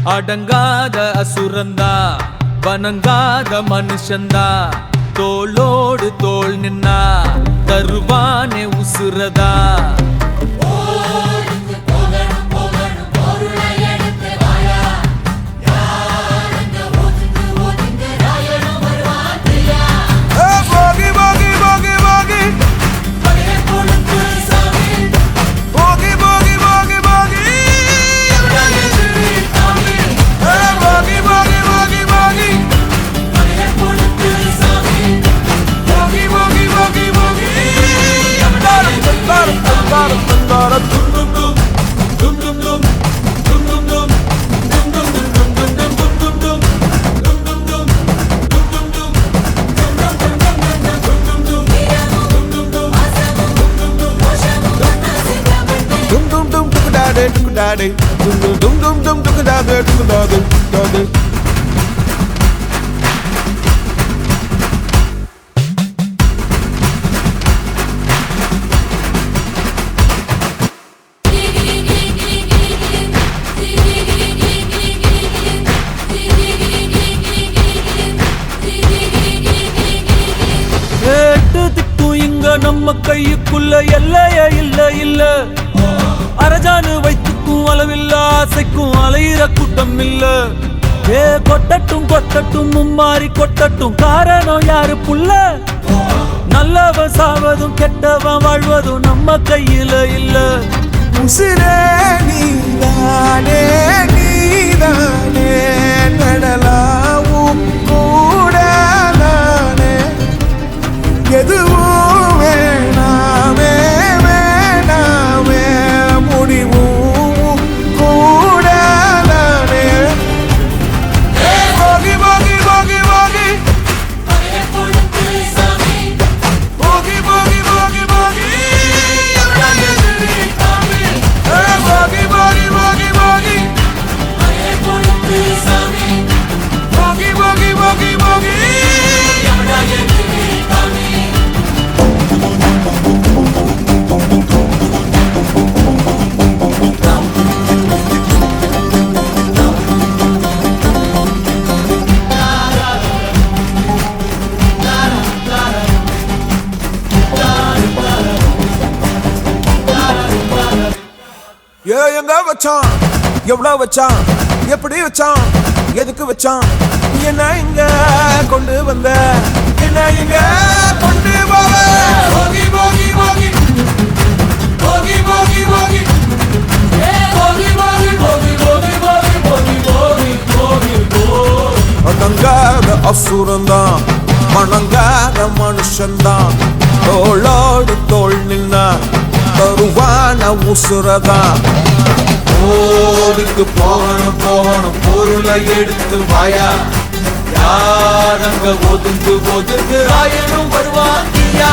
அடங்காத அசுரந்தா வணங்காத மனுஷந்தா தோளோடு தோள் நின்னா தருவானே உசுரதா Dum dum dum dum da da da da. நம்ம கைக்குள்ள எல்லையே இல்ல இல்ல அரஜானு வைத்துக்கும் அளவில்ல ஆசைக்கும் அலையிற கூட்டம் இல்ல ஏ கொட்டட்டும் கொட்டட்டும் மும்மாறி கொட்டட்டும் காரணம் யாரு புள்ள நல்லவன் சாவதும் கெட்டவன் வாழ்வதும் நம்ம கையில இல்ல உசிரே நீதானே நீதானே நடலாவும் கூட நானே எதுவும் வேணாமே வேணாமே முடிவும் கூட நானே போகி போகி போகி போகி போகி போகி போகி போகி போகி போகி போகி போகி போகி போகி போகி எங்க வச்சான் எவ்வளவு வச்சான் எப்படி வச்சான் எதுக்கு வச்சான் என்ன இங்க கொண்டு வந்த என்ன இங்க கொண்டு போக போகி போகி போகி போகி போகி போகி போகி போகி போகி போகி போகி போகி போகி போகி அடங்காத அசுரந்தான் வணங்காத மனுஷன்தான் தோளோடு தோள் நின்னா தருவான உசுரதான் ஓடிக்கு போகணும் போகணும் பொருளை எடுத்து வாயா யாரங்க ஒதுங்கு ஒதுங்கு ஆயனும் வருவாங்கியா